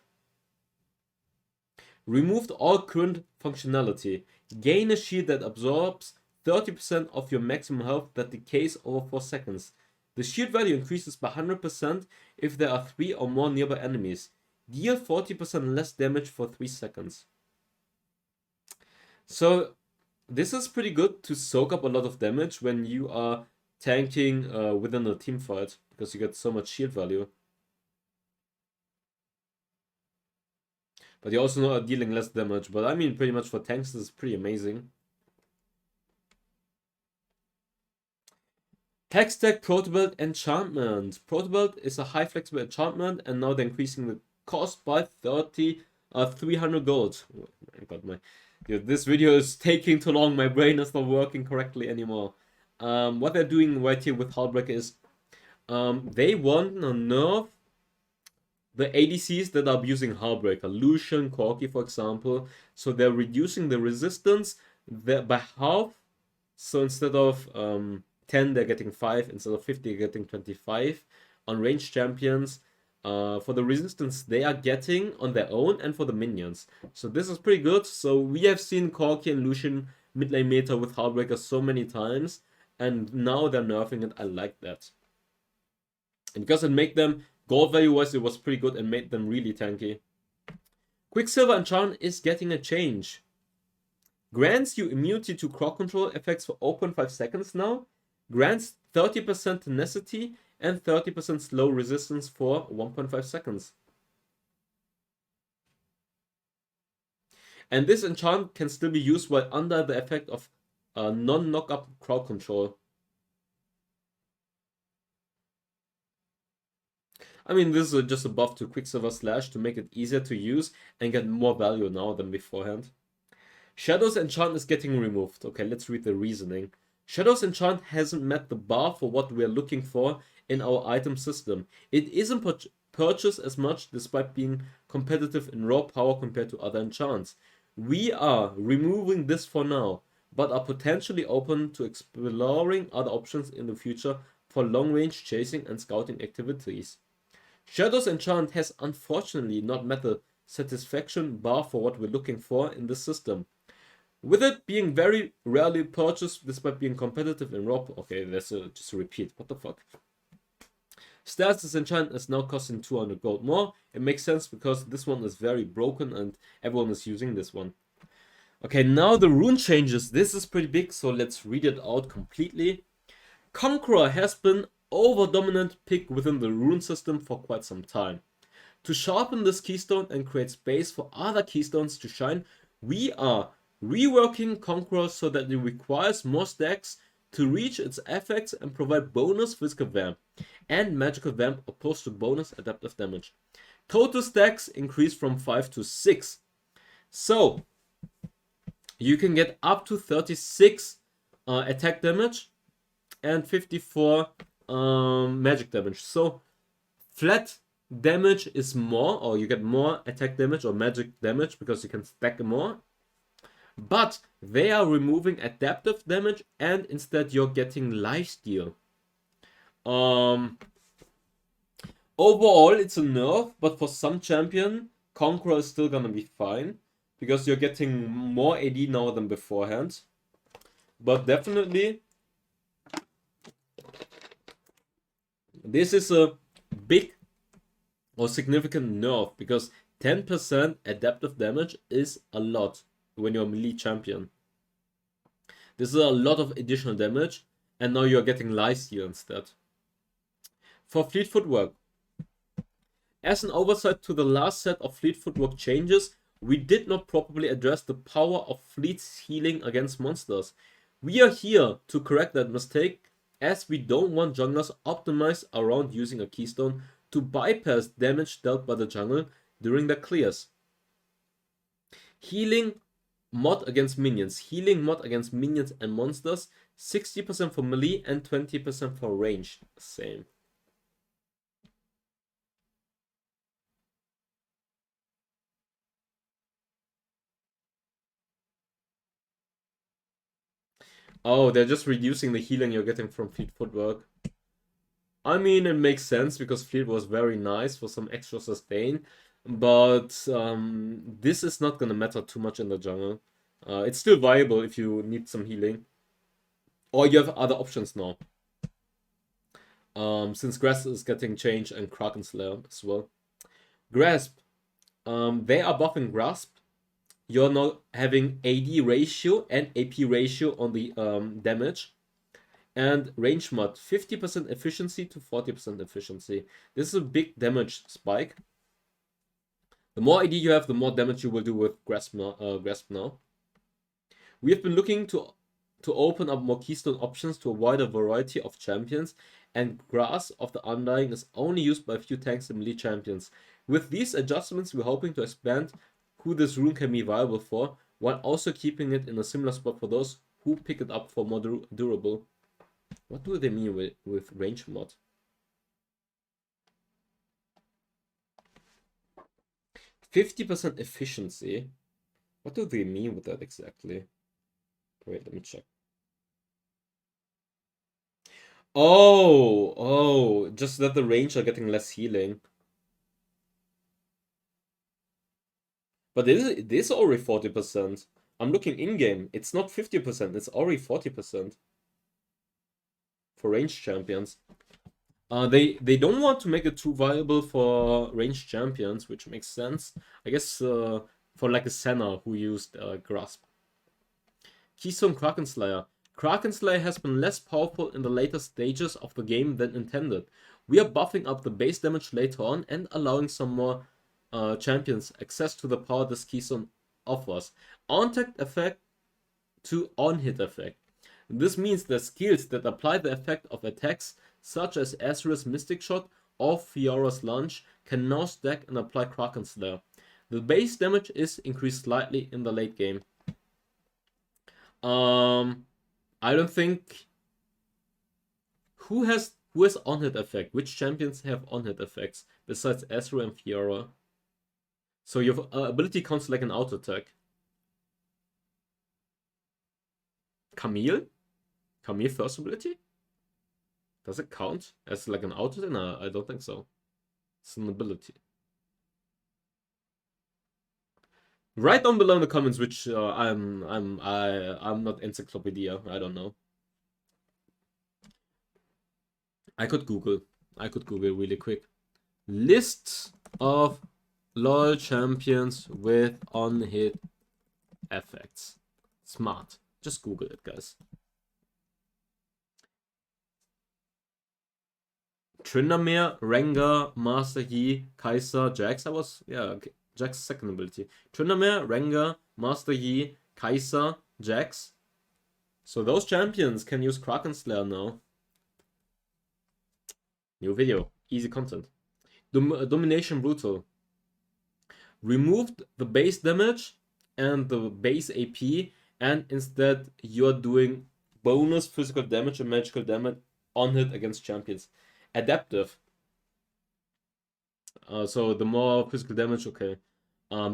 Removed all current functionality. Gain a shield that absorbs 30% of your maximum health that decays over 4 seconds. The shield value increases by 100% if there are 3 or more nearby enemies. Deal 40% less damage for 3 seconds. So this is pretty good to soak up a lot of damage when you are tanking within a team fight, because you get so much shield value. But you also are dealing less damage. But I mean, pretty much for tanks, this is pretty amazing. Hextech Protobelt Enchantment. Protobelt is a high flexible enchantment, and now they're increasing the cost by 300 gold. Oh my god, this video is taking too long. My brain is not working correctly anymore. What they're doing right here with Darkbreaker is they want to nerf the ADCs that are abusing Darkbreaker, Lucian, Corki, for example. So they're reducing the resistance by half. So instead of 10, they're getting 5. Instead of 50, they're getting 25 on ranged champions. For the resistance they are getting on their own and for the minions. So this is pretty good. So we have seen Corki and Lucian mid lane meta with Darkbreaker so many times. And now they're nerfing it. I like that. And because it made them, gold value wise, it was pretty good and made them really tanky. Quicksilver Enchant is getting a change. Grants you immunity to crowd control effects for 0.5 seconds now. Grants 30% tenacity and 30% slow resistance for 1.5 seconds. And this enchant can still be used while under the effect of non-knock-up crowd control. I mean, this is just a buff to Quicksilver Slash to make it easier to use and get more value now than beforehand. Shadows Enchant is getting removed. Okay, let's read the reasoning. Shadows Enchant hasn't met the bar for what we're looking for in our item system. It isn't purchased as much despite being competitive in raw power compared to other enchants. We are removing this for now, but are potentially open to exploring other options in the future for long-range chasing and scouting activities. Shadow's enchant has unfortunately not met the satisfaction bar for what we're looking for in this system. With it being very rarely purchased despite being competitive in ROP. Okay, that's just a repeat. What the fuck? Status enchant is now costing 200 gold more. It makes sense because this one is very broken and everyone is using this one. Okay, now the rune changes. This is pretty big, so let's read it out completely. Conqueror has been over-dominant pick within the rune system for quite some time. To sharpen this keystone and create space for other keystones to shine, we are reworking Conqueror so that it requires more stacks to reach its effects and provide bonus physical vamp and magical vamp opposed to bonus adaptive damage. Total stacks increase from 5 to 6. So, you can get up to 36 attack damage and 54 magic damage. So, flat damage is more, or you get more attack damage or magic damage because you can stack more. But they are removing adaptive damage and instead you're getting lifesteal. Overall, it's a nerf, but for some champion, Conqueror is still gonna be fine because you're getting more AD now than beforehand. But definitely, this is a big or significant nerf because 10% adaptive damage is a lot when you're a melee champion. This is a lot of additional damage, and now you're getting lifesteal instead. For Fleet Footwork, as an oversight to the last set of Fleet Footwork changes, we did not properly address the power of Fleet's healing against monsters. We are here to correct that mistake, as we don't want junglers optimized around using a keystone to bypass damage dealt by the jungle during their clears. Healing mod against minions. Healing mod against minions and monsters. 60% for melee and 20% for range. Same. Oh, they're just reducing the healing you're getting from Fleet Footwork. I mean, it makes sense because Fleet was very nice for some extra sustain. But this is not gonna matter too much in the jungle. It's still viable if you need some healing. Or you have other options now. Since Grasp is getting changed and Kraken Slayer as well. Grasp. They are buffing Grasp. You're now having AD ratio and AP ratio on the damage. And range mod. 50% efficiency to 40% efficiency. This is a big damage spike. The more AD you have, the more damage you will do with Grasp now. We have been looking to open up more keystone options to a wider variety of champions, and Grasp of the Undying is only used by a few tanks and melee champions. With these adjustments, we're hoping to expand who this rune can be viable for, while also keeping it in a similar spot for those who pick it up for more durable. What do they mean with range mod? 50% efficiency. What do they mean with that exactly? Wait, let me check. Oh, just that the range are getting less healing. But it is already 40%. I'm looking in-game. It's not 50%, it's already 40%. For ranged champions. They don't want to make it too viable for ranged champions, which makes sense. I guess for like a Senna who used Grasp. Keystone Kraken Slayer. Kraken Slayer has been less powerful in the later stages of the game than intended. We are buffing up the base damage later on and allowing some more champions access to the power this keystone offers. On-tech effect to on-hit effect. This means that skills that apply the effect of attacks such as Asri's Mystic Shot or Fiora's Lunge can now stack and apply Kraken Slayer. The base damage is increased slightly in the late game. I don't think... Who has on-hit effect? Which champions have on-hit effects besides Asri and Fiora? So your ability counts like an auto attack. Camille first ability? Does it count as like an auto? No, I don't think so. It's an ability. Write down below in the comments which I'm not encyclopedia. I don't know. I could Google really quick. List of LoL champions with on-hit effects. Smart. Just Google it, guys. Tryndamere, Rengar, Master Yi, Kai'Sa, Jax. Jax's second ability. Tryndamere, Rengar, Master Yi, Kai'Sa, Jax. So those champions can use Kraken Slayer now. New video. Easy content. Domination Brutal. Removed the base damage and the base AP, and instead you're doing bonus physical damage and magical damage on hit against champions. Adaptive. So the more physical damage, okay.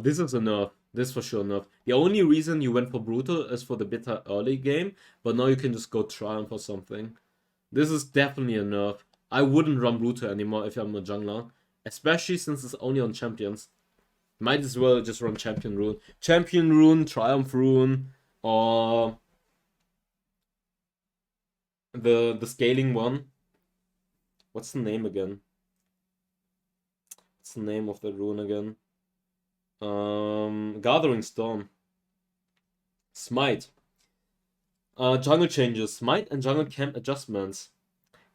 This is a nerf. This for sure nerf. The only reason you went for Brutal is for the beta early game, but now you can just go Triumph or something. This is definitely a nerf. I wouldn't run Brutal anymore if I'm a jungler, especially since it's only on champions. Might as well just run Champion Rune, Triumph Rune, or the scaling one. What's the name again? What's the name of the rune again? Gathering Storm. Smite. Jungle changes. Smite and jungle camp adjustments.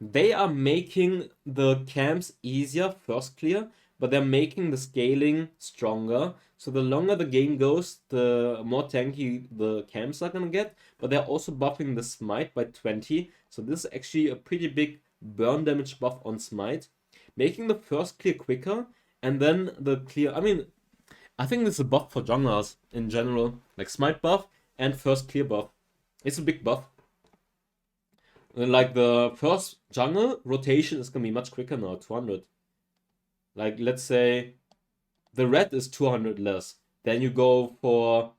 They are making the camps easier, first clear, but they're making the scaling stronger. So the longer the game goes, the more tanky the camps are gonna get. But they're also buffing the Smite by 20. So this is actually a pretty big burn damage buff on Smite. Making the first clear quicker, and then the clear... I think this is a buff for junglers in general. Like Smite buff and first clear buff. It's a big buff. Like the first jungle rotation is gonna be much quicker now, 200. Like let's say the red is 200 less. Then you go for...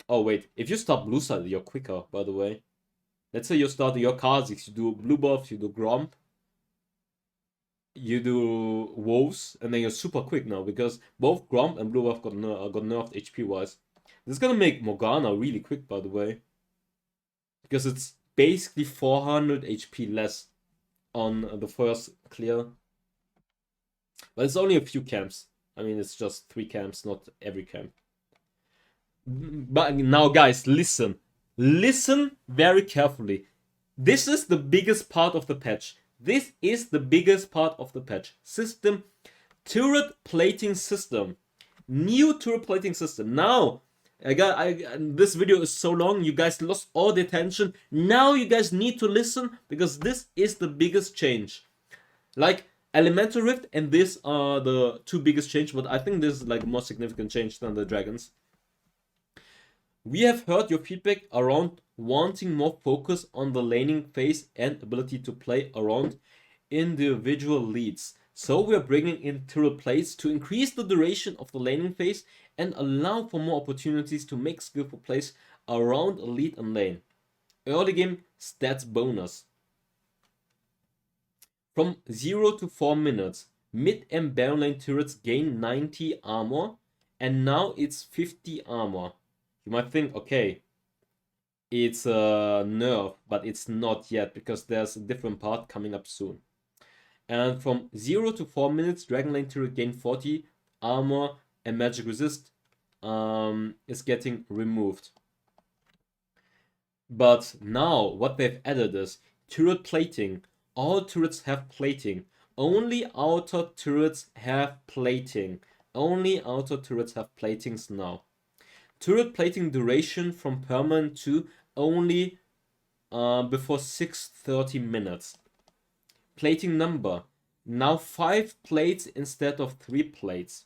Oh wait, if you start blue side, you're quicker, by the way. Let's say you start your Kha'Zix, you do blue buffs, you do Gromp, you do Wolves, and then you're super quick now, because both Gromp and blue buff got nerfed HP wise. This is gonna make Morgana really quick, by the way. Because it's basically 400 HP less on the first clear. But it's only a few camps. It's just 3 camps, not every camp. But now guys, listen. Listen very carefully. This is the biggest part of the patch. This is the biggest part of the patch. System. Turret plating system. New turret plating system. Now, this video is so long, you guys lost all the attention. Now you guys need to listen, because this is the biggest change. Like, Elemental Rift and this are the 2 biggest change, but I think this is like a more significant change than the dragons. We have heard your feedback around wanting more focus on the laning phase and ability to play around individual leads. So we are bringing in turret plays to increase the duration of the laning phase and allow for more opportunities to make skillful plays around a lead and lane. Early game stats bonus. From 0 to 4 minutes, mid and baron lane turrets gain 90 armor, and now it's 50 armor. You might think, okay, it's a nerf, but it's not yet, because there's a different part coming up soon. And from 0 to 4 minutes, dragon lane turret gain 40 armor, and magic resist is getting removed. But now what they've added is turret plating. All turrets have plating. Only outer turrets have plating. Only outer turrets have platings now. Turret plating duration from permanent to only before 630 minutes. Plating number. Now 5 plates instead of 3 plates.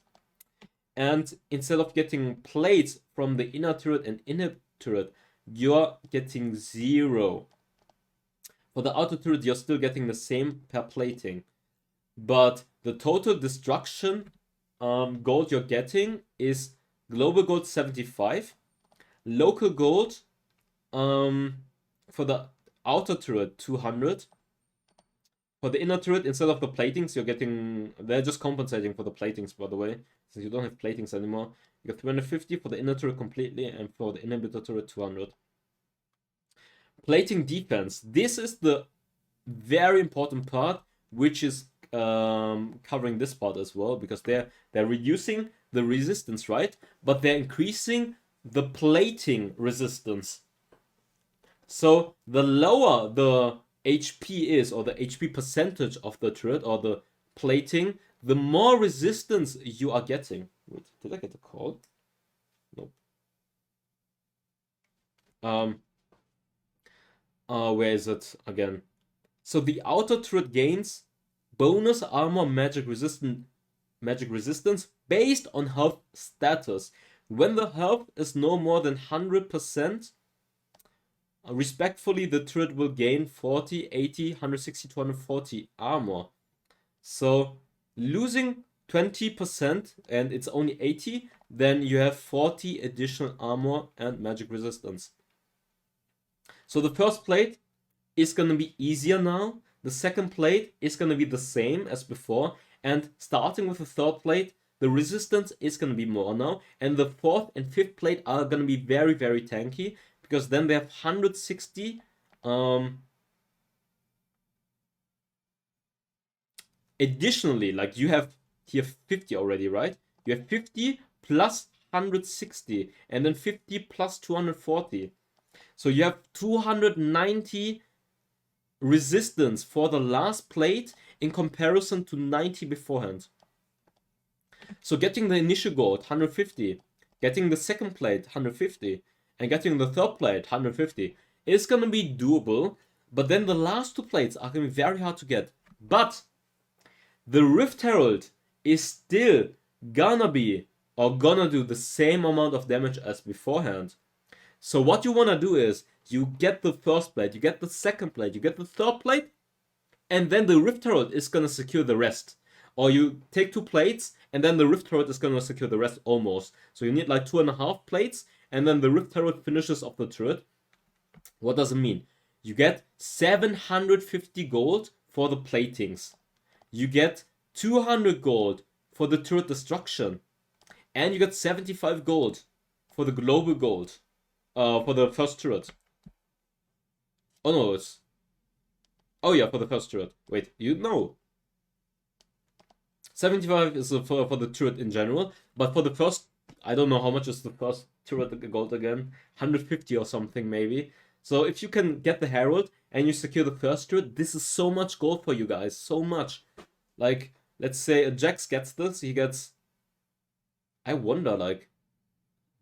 And instead of getting plates from the inner turret and inner turret, you're getting 0. For the outer turret, you're still getting the same per plating. But the total destruction gold you're getting is global gold 75, local gold For the outer turret, 200. For the inner turret, instead of the platings, you're getting... They're just compensating for the platings, by the way. Since you don't have platings anymore. You get 350 for the inner turret completely, and for the inhibitor turret, 200. Plating defense. This is the very important part, which is covering this part as well, because they're reducing the resistance, right? But they're increasing the plating resistance. So the lower the HP is, or the HP percentage of the turret, or the plating, the more resistance you are getting. Wait, did I get a call? Nope. Where is it again? So the outer turret gains bonus armor magic resistance based on health status. When the health is no more than 100%, respectfully, the turret will gain 40, 80, 160, 240 armor. So losing 20% and it's only 80, then you have 40 additional armor and magic resistance. So the first plate is going to be easier now. The second plate is going to be the same as before. And starting with the third plate, the resistance is going to be more now. And the fourth and fifth plate are going to be very, very tanky, because then they have 160. Additionally, like you have here 50 already, right? You have 50 plus 160, and then 50 plus 240. So you have 290 resistance for the last plate in comparison to 90 beforehand. So getting the initial gold, 150, getting the second plate, 150, and getting the third plate, 150, is going to be doable, but then the last two plates are going to be very hard to get. But the Rift Herald is still gonna be, or gonna do the same amount of damage as beforehand. So what you want to do is, you get the first plate, you get the second plate, you get the third plate, and then the Rift Herald is going to secure the rest. Or you take 2 plates, and then the Rift Herald is going to secure the rest almost. So you need like 2.5 plates, and then the Rift Herald finishes off the turret. What does it mean? You get 750 gold for the platings. You get 200 gold for the turret destruction. And you get 75 gold for the global gold. For the first turret. Oh no, it's... Oh yeah, for the first turret. Wait, you know. 75 is for the turret in general, but for the first... I don't know how much is the first turret gold again. 150 or something maybe. So if you can get the Herald and you secure the first turret, this is so much gold for you guys. So much. Like, let's say a Jax gets this, he gets... I wonder, like...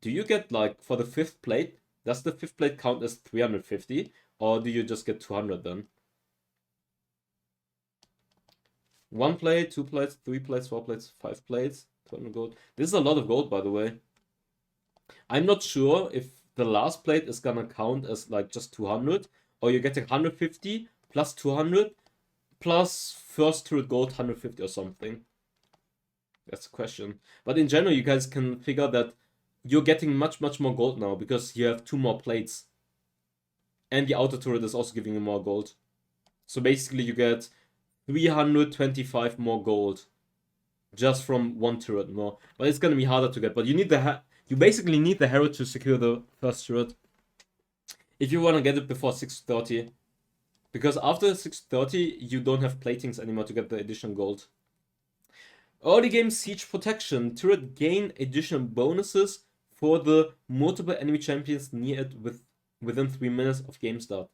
Do you get, like, for the 5th plate... Does the 5th plate count as 350? Or do you just get 200 then? 1 plate, 2 plates, 3 plates, 4 plates, 5 plates, 200 gold. This is a lot of gold, by the way. I'm not sure if the last plate is gonna count as like just 200, or you're getting 150 plus 200 plus first turret gold 150 or something. That's the question. But in general, you guys can figure that you're getting much more gold now, because you have 2 more plates. And the outer turret is also giving you more gold. So basically you get 325 more gold. Just from 1 turret more. But it's gonna be harder to get. But you need you basically need the Herald to secure the first turret. If you wanna get it before 630. Because after 630, you don't have platings anymore to get the additional gold. Early game siege protection. Turret gain additional bonuses for the multiple enemy champions near it within 3 minutes of game start.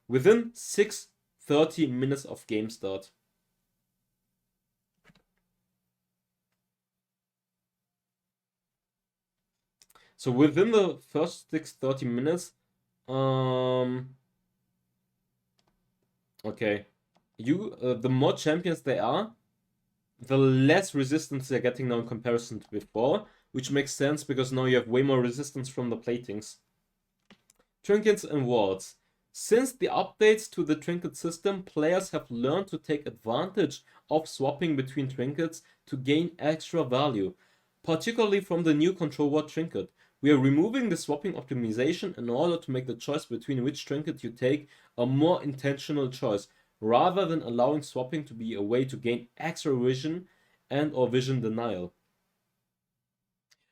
Within 6:30 minutes of game start. So within the first 6:30 minutes, okay, the more champions they are, the less resistance they're getting now in comparison to before, which makes sense because now you have way more resistance from the platings. Trinkets and wards. Since the updates to the trinket system, players have learned to take advantage of swapping between trinkets to gain extra value, particularly from the new control ward trinket. We are removing the swapping optimization in order to make the choice between which trinket you take a more intentional choice, rather than allowing swapping to be a way to gain extra vision and or vision denial.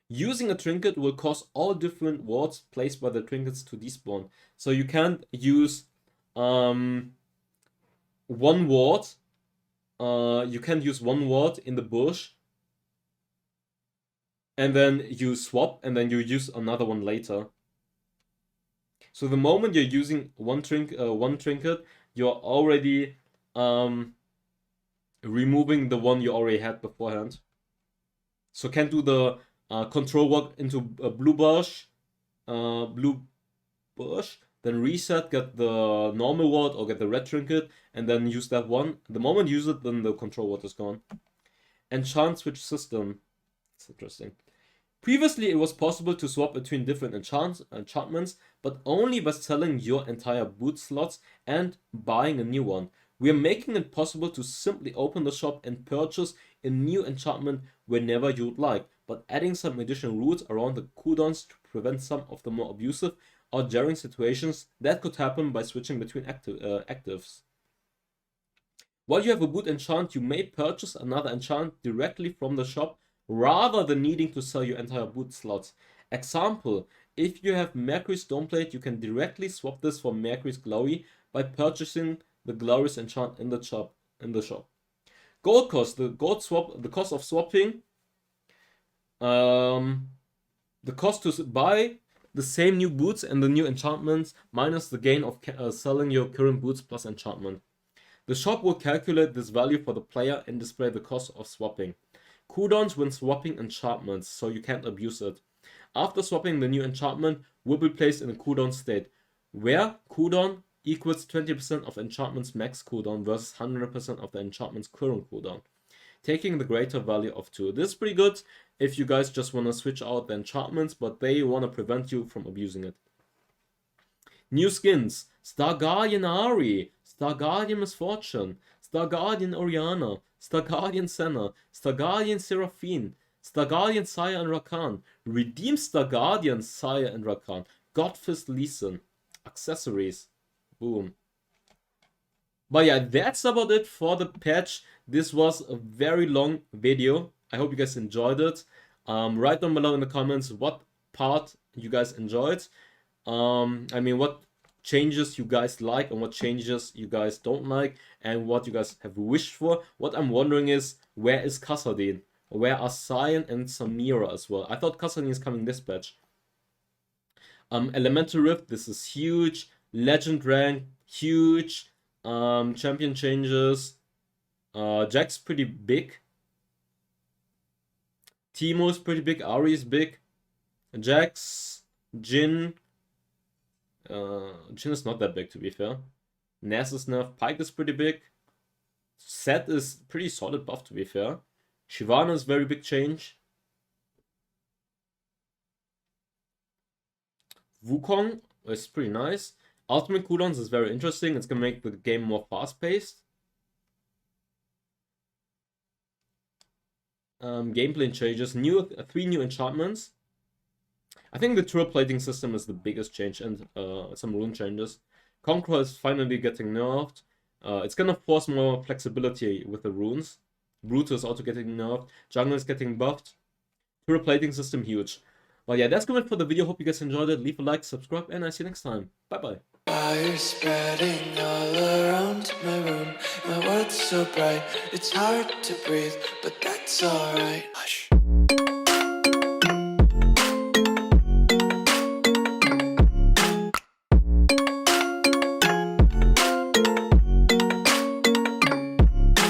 Using a trinket will cause all different wards placed by the trinkets to despawn. So you can't use one ward. You can't use one ward in the bush and then you swap and then you use another one later. So the moment you're using one trinket, you're already removing the one you already had beforehand. So can't do the control walk into a blue bush, then reset, get the normal ward or get the red trinket, and then use that one. The moment you use it, then the control ward is gone. Enchant switch system. It's interesting. Previously, it was possible to swap between different enchantments, but only by selling your entire boot slots and buying a new one. We are making it possible to simply open the shop and purchase a new enchantment whenever you'd like, but adding some additional rules around the cooldowns to prevent some of the more abusive or jarring situations that could happen by switching between actives. While you have a boot enchant, you may purchase another enchant directly from the shop rather than needing to sell your entire boot slots. Example, if you have Mercury's Stoneplate, you can directly swap this for Mercury's Glory by purchasing the Glorious enchant in the shop. Gold cost, the cost of swapping, the cost to buy the same new boots and the new enchantments minus the gain of selling your current boots plus enchantment. The shop will calculate this value for the player and display the cost of swapping. Cooldowns when swapping enchantments, so you can't abuse it. After swapping, the new enchantment will be placed in a cooldown state, where cooldown equals 20% of enchantment's max cooldown versus 100% of the enchantment's current cooldown, taking the greater value of 2. This is pretty good if you guys just want to switch out the enchantments, but they want to prevent you from abusing it. New skins: Starguardian Ahri, Starguardian Misfortune, Starguardian Oriana, Starguardian Senna, Starguardian Seraphine, Starguardian Sire and Rakan, Redeem Starguardian Sire and Rakan, Godfist Leeson, accessories, boom. But yeah, that's about it for the patch. This was a very long video. I hope you guys enjoyed it. Write down below in the comments what part you guys enjoyed. I mean, what changes you guys like and what changes you guys don't like and what you guys have wished for. What I'm wondering is, where is Kassadin? Where are Sion and Samira as well? I thought Kassadin is coming this patch. Elemental Rift, this is huge. Legend rank, huge. Champion changes. Jack's pretty big. Teemo's pretty big. Ahri is big. Jax, Jhin. Jhin is not that big, to be fair. Ness is nerf. Pyke is pretty big. Set is pretty solid buff, to be fair. Shyvana is very big change. Wukong is pretty nice. Ultimate Cooldowns is very interesting. It's gonna make the game more fast-paced. Gameplay changes. 3 new enchantments. I think the turret plating system is the biggest change, and some rune changes. Conqueror is finally getting nerfed. It's gonna force more flexibility with the runes. Brutus is also getting nerfed. Jungle is getting buffed. Turret plating system huge. Well, yeah, that's good for the video. Hope you guys enjoyed it. Leave a like, subscribe, and I see you next time. Bye-bye. Fire spreading all around my room. My world's so bright, it's hard to breathe, but that's alright.